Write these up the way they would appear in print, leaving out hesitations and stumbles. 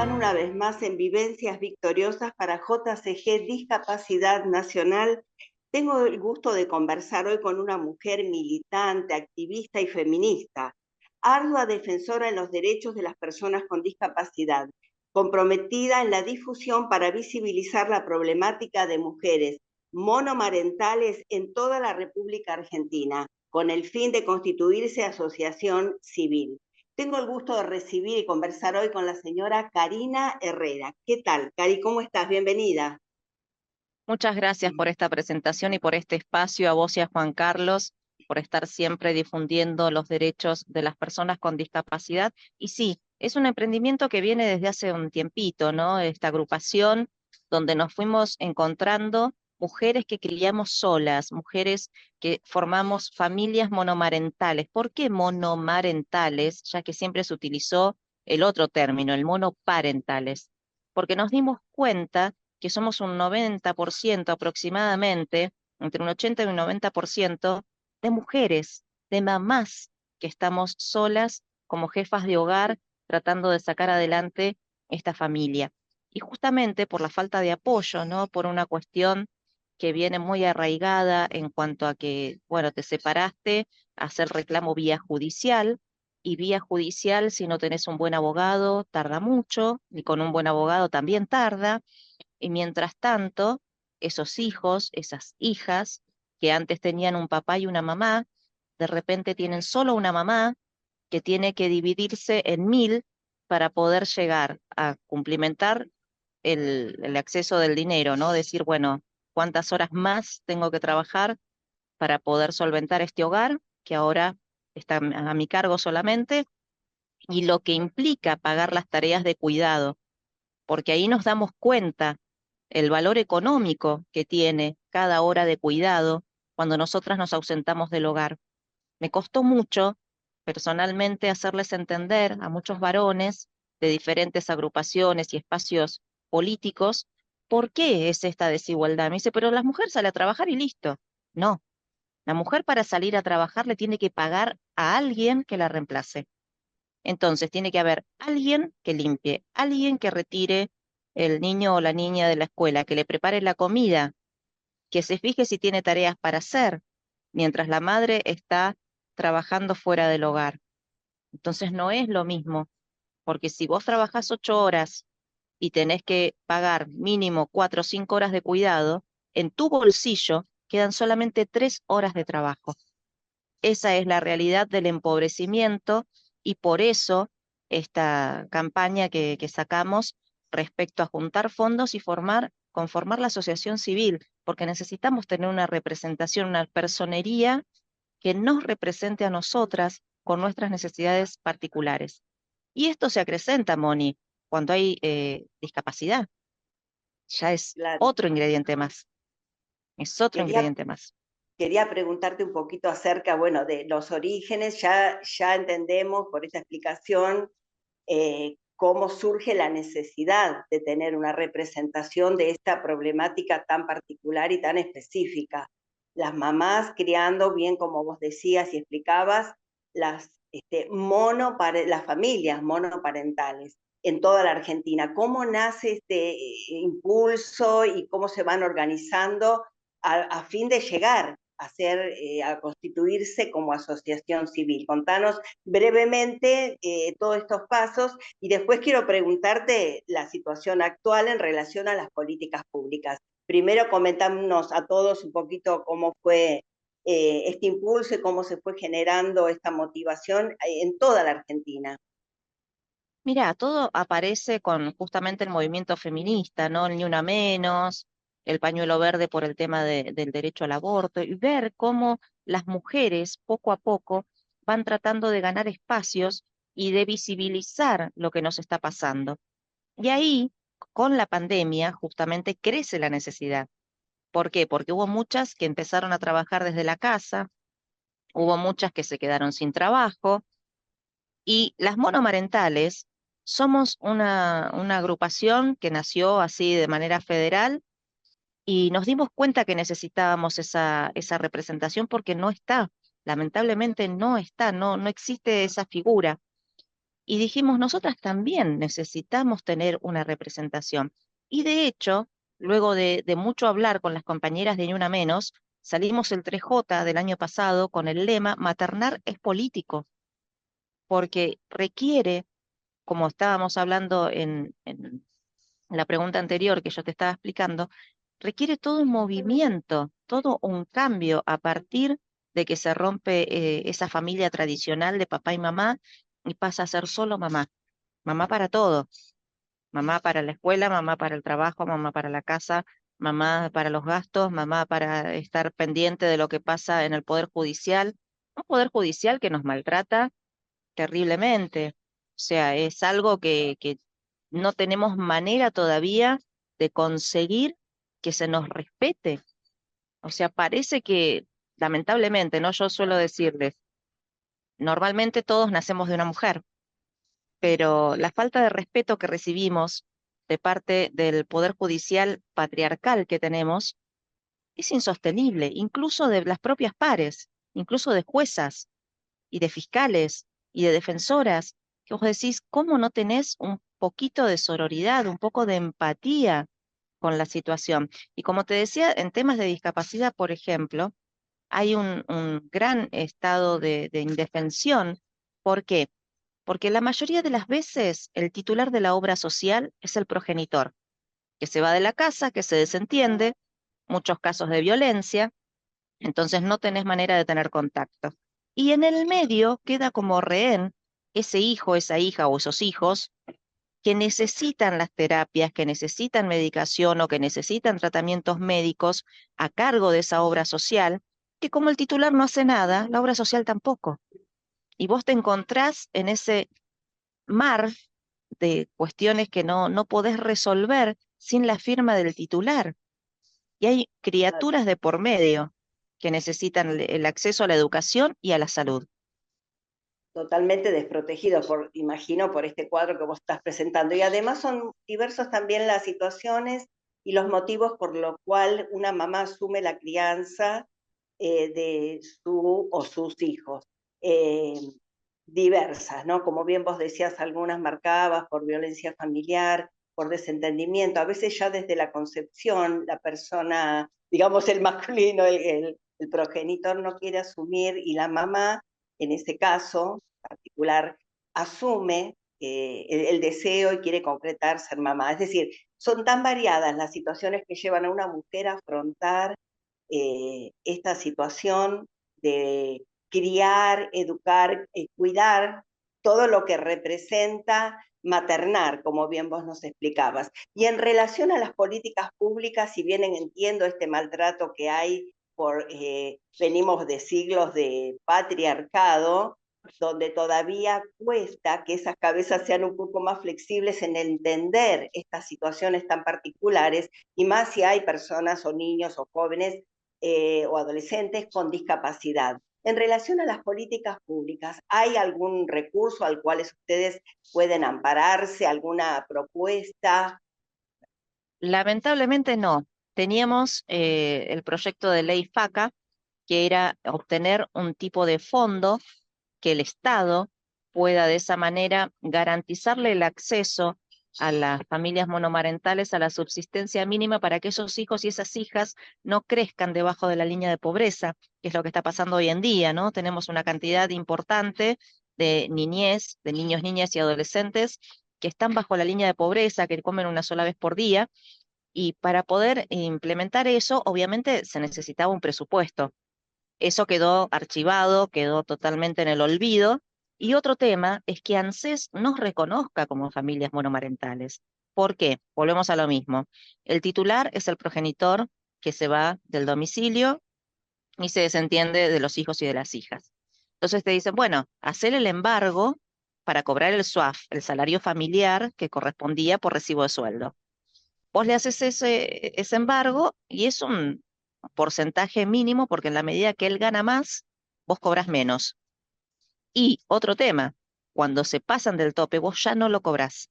están una vez más en Vivencias Victoriosas para JCG Discapacidad Nacional. Tengo el gusto de conversar hoy con una mujer militante, activista y feminista, ardua defensora en los derechos de las personas con discapacidad, comprometida en la difusión para visibilizar la problemática de mujeres monomarentales en toda la República Argentina, con el fin de constituirse asociación civil. Tengo el gusto de recibir y conversar hoy con la señora Karina Herrera. ¿Qué tal, Cari? ¿Cómo estás? Bienvenida. Muchas gracias por esta presentación y por este espacio, a vos y a Juan Carlos, por estar siempre difundiendo los derechos de las personas con discapacidad. Y sí, es un emprendimiento que viene desde hace un tiempito, ¿no? Esta agrupación donde nos fuimos encontrando mujeres que criamos solas, mujeres que formamos familias monomarentales. ¿Por qué monomarentales? Ya que siempre se utilizó el otro término, el monoparentales. Porque nos dimos cuenta que somos un 90% aproximadamente, entre un 80 y un 90% de mujeres, de mamás que estamos solas como jefas de hogar tratando de sacar adelante esta familia. Y justamente por la falta de apoyo, ¿no? Por una cuestión que viene muy arraigada en cuanto a que, bueno, te separaste, hacer reclamo vía judicial, y vía judicial, si no tenés un buen abogado, tarda mucho, y con un buen abogado también tarda, y mientras tanto, esos hijos, esas hijas, que antes tenían un papá y una mamá, de repente tienen solo una mamá que tiene que dividirse en mil para poder llegar a cumplimentar el acceso del dinero, ¿no? Decir, bueno, ¿cuántas horas más tengo que trabajar para poder solventar este hogar que ahora está a mi cargo solamente? Y lo que implica pagar las tareas de cuidado, porque ahí nos damos cuenta el valor económico que tiene cada hora de cuidado cuando nosotras nos ausentamos del hogar. Me costó mucho personalmente hacerles entender a muchos varones de diferentes agrupaciones y espacios políticos por qué es esta desigualdad. Me dice, pero la mujer sale a trabajar y listo. No, la mujer para salir a trabajar le tiene que pagar a alguien que la reemplace. Entonces tiene que haber alguien que limpie, alguien que retire el niño o la niña de la escuela, que le prepare la comida, que se fije si tiene tareas para hacer, mientras la madre está trabajando fuera del hogar. Entonces no es lo mismo, porque si vos trabajás 8 horas y tenés que pagar mínimo 4 o 5 horas de cuidado, en tu bolsillo quedan solamente 3 horas de trabajo. Esa es la realidad del empobrecimiento, y por eso esta campaña que sacamos respecto a juntar fondos y conformar la asociación civil, porque necesitamos tener una representación, una personería que nos represente a nosotras con nuestras necesidades particulares. Y esto se acrecenta, Moni, cuando hay discapacidad. Ya es Claro. otro ingrediente más, es otro Quería, ingrediente más. quería preguntarte un poquito acerca, bueno, de los orígenes. Ya entendemos por esta explicación cómo surge la necesidad de tener una representación de esta problemática tan particular y tan específica. Las mamás criando, bien como vos decías y explicabas, las familias monoparentales en toda la Argentina. ¿Cómo nace este impulso y cómo se van organizando a fin de llegar a constituirse como asociación civil? Contanos brevemente todos estos pasos y después quiero preguntarte la situación actual en relación a las políticas públicas. Primero comentarnos a todos un poquito cómo fue este impulso y cómo se fue generando esta motivación en toda la Argentina. Mira, todo aparece con justamente el movimiento feminista, ¿no? El Ni Una Menos, el pañuelo verde por el tema del derecho al aborto, y ver cómo las mujeres poco a poco van tratando de ganar espacios y de visibilizar lo que nos está pasando. Y ahí, con la pandemia, justamente crece la necesidad. ¿Por qué? Porque hubo muchas que empezaron a trabajar desde la casa, hubo muchas que se quedaron sin trabajo, y las monomarentales somos una agrupación que nació así de manera federal, y nos dimos cuenta que necesitábamos esa representación porque no está, lamentablemente no está, no existe esa figura. y dijimos, nosotras también necesitamos tener una representación. Y de hecho, luego de mucho hablar con las compañeras de Ni Una Menos, salimos el 3J del año pasado con el lema Maternar es político, porque requiere, como estábamos hablando en la pregunta anterior que yo te estaba explicando, requiere todo un movimiento, todo un cambio a partir de que se rompe esa familia tradicional de papá y mamá y pasa a ser solo mamá. Mamá para todo, mamá para la escuela, mamá para el trabajo, mamá para la casa, mamá para los gastos, mamá para estar pendiente de lo que pasa en el Poder Judicial, un Poder Judicial que nos maltrata terriblemente. O sea, es algo que no tenemos manera todavía de conseguir que se nos respete. O sea, parece que, lamentablemente, ¿no? Yo suelo decirles, normalmente todos nacemos de una mujer, pero la falta de respeto que recibimos de parte del Poder Judicial patriarcal que tenemos es insostenible, incluso de las propias pares, incluso de juezas y de fiscales y de defensoras, que vos decís, ¿cómo no tenés un poquito de sororidad, un poco de empatía con la situación? Y como te decía, en temas de discapacidad, por ejemplo, hay un gran estado de indefensión. ¿Por qué? Porque la mayoría de las veces el titular de la obra social es el progenitor, que se va de la casa, que se desentiende, muchos casos de violencia, entonces no tenés manera de tener contacto. Y en el medio queda como rehén ese hijo, esa hija o esos hijos que necesitan las terapias, que necesitan medicación o que necesitan tratamientos médicos a cargo de esa obra social, que como el titular no hace nada, la obra social tampoco. Y vos te encontrás en ese mar de cuestiones que no podés resolver sin la firma del titular. Y hay criaturas de por medio que necesitan el acceso a la educación y a la salud. Totalmente desprotegidos, imagino, por este cuadro que vos estás presentando. Y además son diversos también las situaciones y los motivos por los cuales una mamá asume la crianza de su o sus hijos. Eh, Diversas, ¿no? Como bien vos decías, algunas marcadas por violencia familiar, por desentendimiento. A veces ya desde la concepción, la persona, digamos el masculino, el progenitor no quiere asumir y la mamá en ese caso particular, asume el deseo y quiere concretar ser mamá. Es decir, son tan variadas las situaciones que llevan a una mujer a afrontar esta situación de criar, educar, cuidar todo lo que representa maternar, como bien vos nos explicabas. Y en relación a las políticas públicas, si bien entiendo este maltrato que hay venimos de siglos de patriarcado, donde todavía cuesta que esas cabezas sean un poco más flexibles en entender estas situaciones tan particulares, y más si hay personas o niños o jóvenes o adolescentes con discapacidad. En relación a las políticas públicas, ¿hay algún recurso al cual ustedes pueden ampararse, alguna propuesta? Lamentablemente no. Teníamos el proyecto de ley FACA, que era obtener un tipo de fondo que el Estado pueda de esa manera garantizarle el acceso a las familias monomarentales a la subsistencia mínima para que esos hijos y esas hijas no crezcan debajo de la línea de pobreza, que es lo que está pasando hoy en día, ¿no? Tenemos una cantidad importante de niñez, de niños, niñas y adolescentes que están bajo la línea de pobreza, que comen una sola vez por día, y para poder implementar eso, obviamente se necesitaba un presupuesto. Eso quedó archivado, quedó totalmente en el olvido. Y otro tema es que ANSES nos reconozca como familias monomarentales. ¿Por qué? Volvemos a lo mismo. El titular es el progenitor que se va del domicilio y se desentiende de los hijos y de las hijas. Entonces te dicen, bueno, hacer el embargo para cobrar el SUAF, el salario familiar que correspondía por recibo de sueldo. Vos le haces ese embargo y es un porcentaje mínimo porque en la medida que él gana más, vos cobras menos. Y otro tema, cuando se pasan del tope, vos ya no lo cobrás.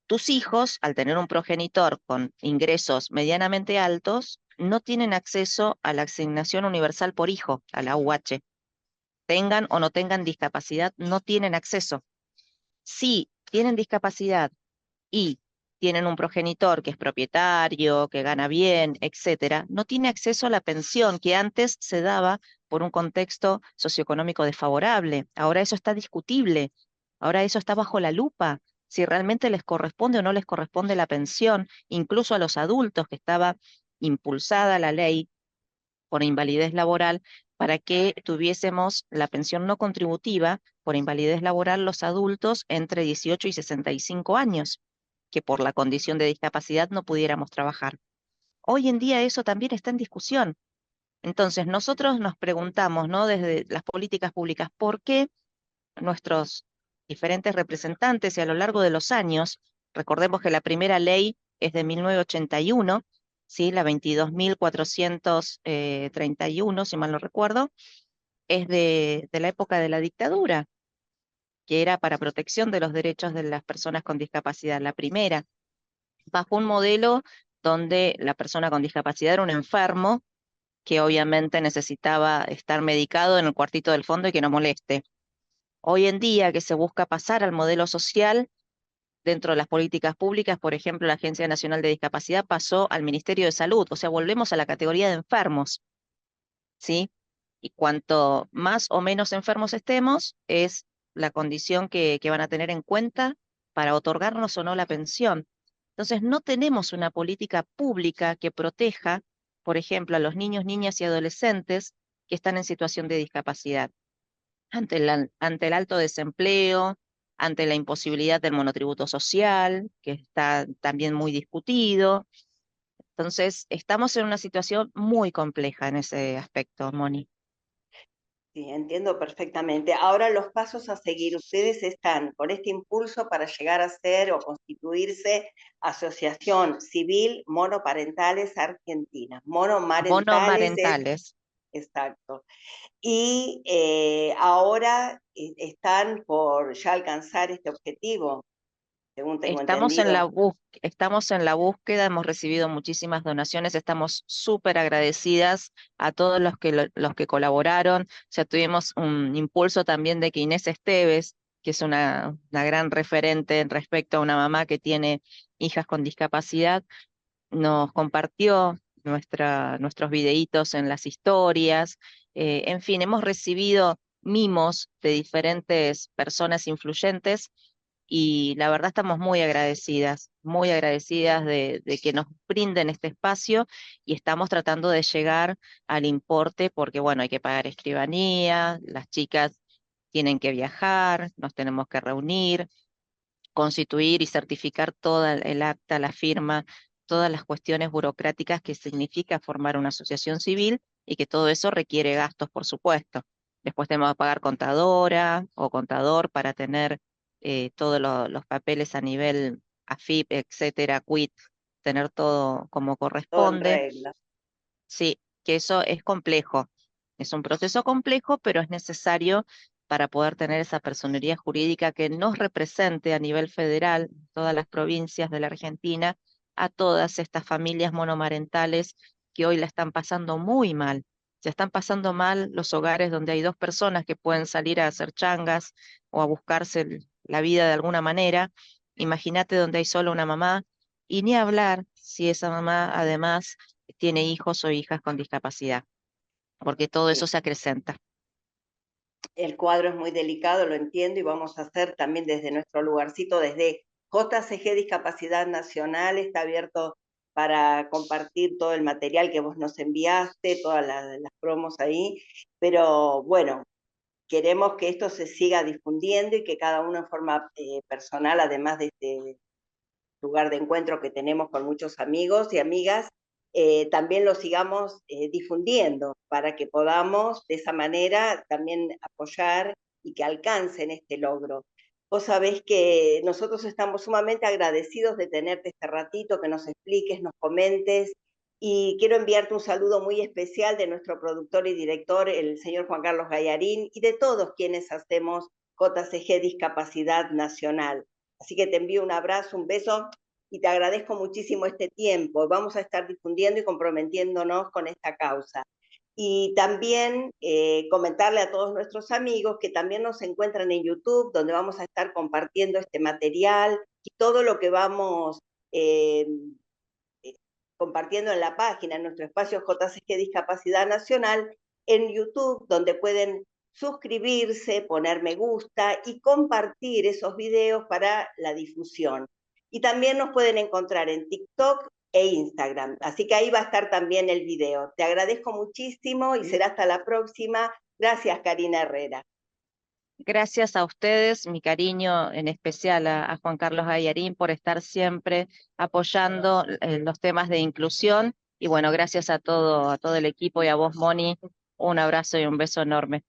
Tus hijos, al tener un progenitor con ingresos medianamente altos, no tienen acceso a la asignación universal por hijo, a la UH. Tengan o no tengan discapacidad, no tienen acceso. Si tienen discapacidad y tienen un progenitor que es propietario, que gana bien, etcétera, no tiene acceso a la pensión que antes se daba por un contexto socioeconómico desfavorable. Ahora eso está discutible, ahora eso está bajo la lupa, si realmente les corresponde o no les corresponde la pensión, incluso a los adultos, que estaba impulsada la ley por invalidez laboral para que tuviésemos la pensión no contributiva por invalidez laboral los adultos entre 18 y 65 años, que por la condición de discapacidad no pudiéramos trabajar. Hoy en día eso también está en discusión. Entonces, nosotros nos preguntamos, ¿no? Desde las políticas públicas, ¿por qué nuestros diferentes representantes y a lo largo de los años, recordemos que la primera ley es de 1981, ¿sí? La 22.431, si mal no recuerdo, es de la época de la dictadura, que era para protección de los derechos de las personas con discapacidad, la primera, bajo un modelo donde la persona con discapacidad era un enfermo que obviamente necesitaba estar medicado en el cuartito del fondo y que no moleste. Hoy en día que se busca pasar al modelo social dentro de las políticas públicas, por ejemplo, la Agencia Nacional de Discapacidad pasó al Ministerio de Salud, o sea, volvemos a la categoría de enfermos, ¿sí? Y cuanto más o menos enfermos estemos, es la condición que van a tener en cuenta para otorgarnos o no la pensión. Entonces, no tenemos una política pública que proteja, por ejemplo, a los niños, niñas y adolescentes que están en situación de discapacidad ante el alto desempleo, ante la imposibilidad del monotributo social, que está también muy discutido. Entonces, estamos en una situación muy compleja en ese aspecto, Moni. Sí, entiendo perfectamente. Ahora los pasos a seguir. Ustedes están con este impulso para llegar a ser o constituirse Asociación Civil Monoparentales Argentina. Monomarentales es Monomarentales. exacto. Y ahora están por ya alcanzar este objetivo, según tengo entendido. Estamos en la búsqueda, hemos recibido muchísimas donaciones, estamos súper agradecidas a todos los que colaboraron. O sea, tuvimos un impulso también de que Inés Esteves, que es una gran referente en respecto a una mamá que tiene hijas con discapacidad, nos compartió nuestros videitos en las historias. En fin, hemos recibido mimos de diferentes personas influyentes y la verdad estamos muy agradecidas de que nos brinden este espacio y estamos tratando de llegar al importe porque, bueno, hay que pagar escribanía, las chicas tienen que viajar, nos tenemos que reunir, constituir y certificar toda el acta, la firma, todas las cuestiones burocráticas que significa formar una asociación civil y que todo eso requiere gastos, por supuesto. Después tenemos que pagar contadora o contador para tener todos los papeles a nivel AFIP, etcétera, quit, tener todo como Todo en corresponde. regla. Sí, que eso es complejo. Es un proceso complejo, pero es necesario para poder tener esa personería jurídica que nos represente a nivel federal, todas las provincias de la Argentina, a todas estas familias monomarentales que hoy la están pasando muy mal. Se están pasando mal los hogares donde hay dos personas que pueden salir a hacer changas o a buscarse la vida de alguna manera. Imagínate donde hay solo una mamá y ni hablar si esa mamá además tiene hijos o hijas con discapacidad, porque todo eso Sí. se acrecenta. El cuadro es muy delicado, lo entiendo, y vamos a hacer también desde nuestro lugarcito, desde JCG Discapacidad Nacional, está abierto para compartir todo el material que vos nos enviaste, todas las promos ahí, pero bueno, queremos que esto se siga difundiendo y que cada uno en forma personal, además de este lugar de encuentro que tenemos con muchos amigos y amigas, también lo sigamos difundiendo para que podamos de esa manera también apoyar y que alcancen este logro. Vos sabés que nosotros estamos sumamente agradecidos de tenerte este ratito, que nos expliques, nos comentes, y quiero enviarte un saludo muy especial de nuestro productor y director, el señor Juan Carlos Gallarín, y de todos quienes hacemos JCG Discapacidad Nacional. Así que te envío un abrazo, un beso y te agradezco muchísimo este tiempo. Vamos a estar difundiendo y comprometiéndonos con esta causa. Y también comentarle a todos nuestros amigos que también nos encuentran en YouTube, donde vamos a estar compartiendo este material y todo lo que vamos eh, compartiendo en la página, en nuestro espacio JCG Discapacidad Nacional, en YouTube, donde pueden suscribirse, poner me gusta y compartir esos videos para la difusión. Y también nos pueden encontrar en TikTok e Instagram. Así que ahí va a estar también el video. Te agradezco muchísimo y será hasta la próxima. Gracias, Karina Herrera. Gracias a ustedes, mi cariño en especial a Juan Carlos Gallarín por estar siempre apoyando los temas de inclusión. Y bueno, gracias a todo el equipo y a vos, Moni, un abrazo y un beso enorme.